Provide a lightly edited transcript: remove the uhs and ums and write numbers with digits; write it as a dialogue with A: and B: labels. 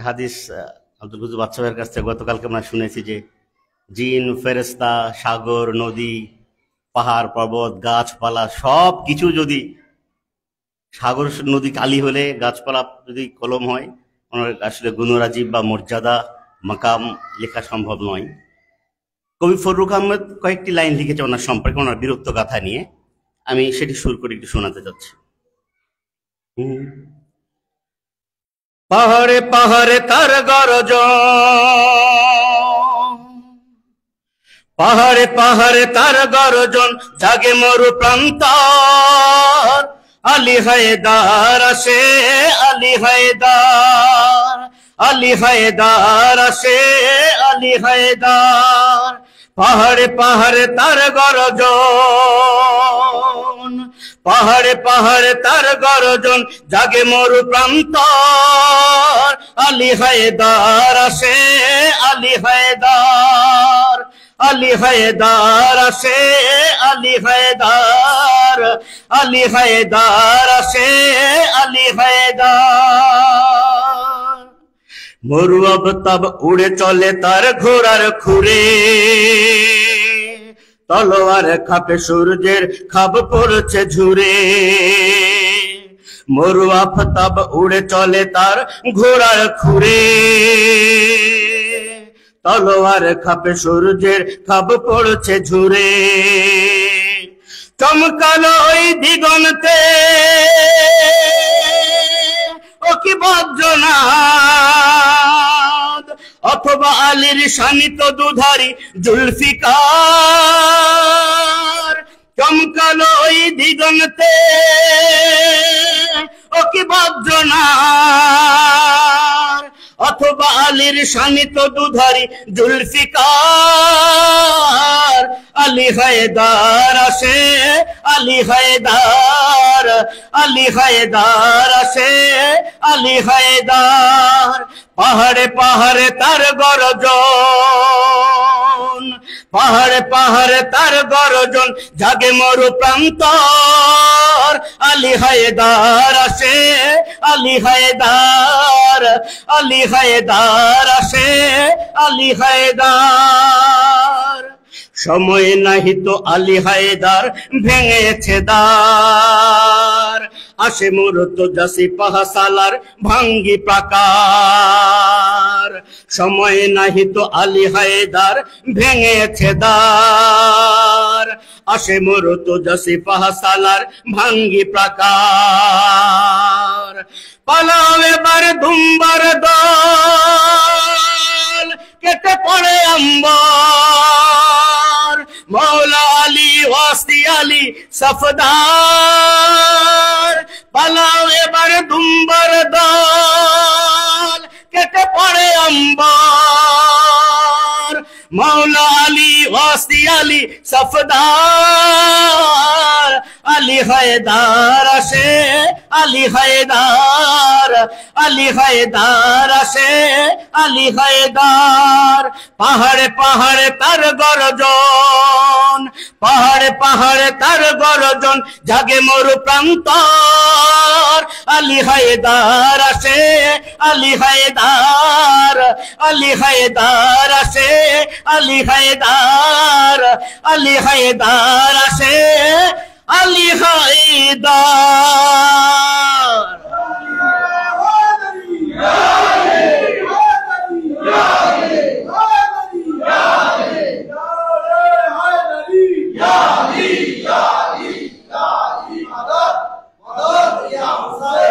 A: হাদিস আব্দুল কুদ্দুস বাদশা ভাইয়ের কাছ থেকে গতকালকে আমরা শুনেছি যে জিন, ফেরেশতা, সাগর, নদী, পাহাড়, পর্বত, গাছপালা সব কিছু যদি সাগর নদী কালি হলে, গাছপালা যদি কলম হয়, আসলে গুণরাজীব বা মর্যাদা মাকাম লেখা সম্ভব নয়। কবি ফররুখ আহমেদ কয়েকটি লাইন লিখেছে ওনার সম্পর্কে, ওনার বীরত্ব গাথা নিয়ে। আমি সেটি সুর করে একটু শোনাতে চাচ্ছি। পাহাড়ে পাহাড়ে তার গর্জন, পাহাড়ে পাহাড়ে তার গর্জন, জাগে মরু প্রান্তর। আলী হায়দার আসে, আলী হায়দার, আলী হায়দার আসে, আলী হায়দার। পাহাড়ে পাহাড়ে তার গর্জন, পাহাড়ে পাহাড়ে তার গর্জন, জাগে মরু প্রান্তর। আলী হায়দার আসে, আলী হায়দার, আলী হায়দার আসে, আলী হায়দার, আলী হায়দার আসে, আলী হায়দার। মরু আফতাব উড়ে চলে তার ঘোড়ার খুরে, তলোয়ার খাপে সূর্যের খাপ পড়ছে ঝুরে। মরু আফতাব উড়ে চলে তার ঘোড়ার খুরে, তলোয়ার খাপে সূর্যের খাপ পড়ছে ঝুরে। চমকালো ওই দিগন্তে ও কি বজ্রনাদ, অথবা আলীর শানিত দুধারি জুলফিকার। চমকালো ওই দিগন্তে ও কি বজ্রনাদ, অথবা আলীর শানিত দুধারি জুলফিকার। আলী হায়দার আসে, আলী হায়দার, আলী হায়দার আসে, আলী হায়দার। পাহাড়ে পাহাড়ে তার গর্জন, পাহাড়ে পাহাড়ে তার গর্জন, জাগে মরু প্রান্তর। আলী হায়দার আসে, আলী হায়দার, আলী হায়দার আসে, আলী হায়দার। সময় নাহি তো আলী হায়দার ভেঙেছে দ্বার, আসে মূরত জাসি পাহাসালার ভাঙ্গি প্রাকার। সময় নাহি তো আলী হায়দার ভেঙেছে দ্বার, আসে মূরত জাসি পাহাসালার ভাঙ্গি প্রাকার। পালাও এবার দুম্বার দল, কেটে পড়ে আম্বর। মৌলা আলী ওয়াসি আলী সফদার, পালাও এবার দুম্বার দল, কেটে পড়ে আম্বর। মৌলা আলী ওয়াসি আলী সফদার। আলী হায়দার আসে, আলী হায়দার, আলী হায়দার আসে, আলী হায়দার। পাহাড়ে পাহাড়ে তার গর্জন, পাহাড়ে পাহাড়ে তার গর্জন, জাগে মরু প্রান্তর। আলী হায়দার আসে, আলী হায়দার, আলী হায়দার আসে, আলী হায়দার, আলী হায়দার আসে, Ali Haider.
B: Ya Ali, ya Ali, ya Ali, madad, madad, ya Husayn.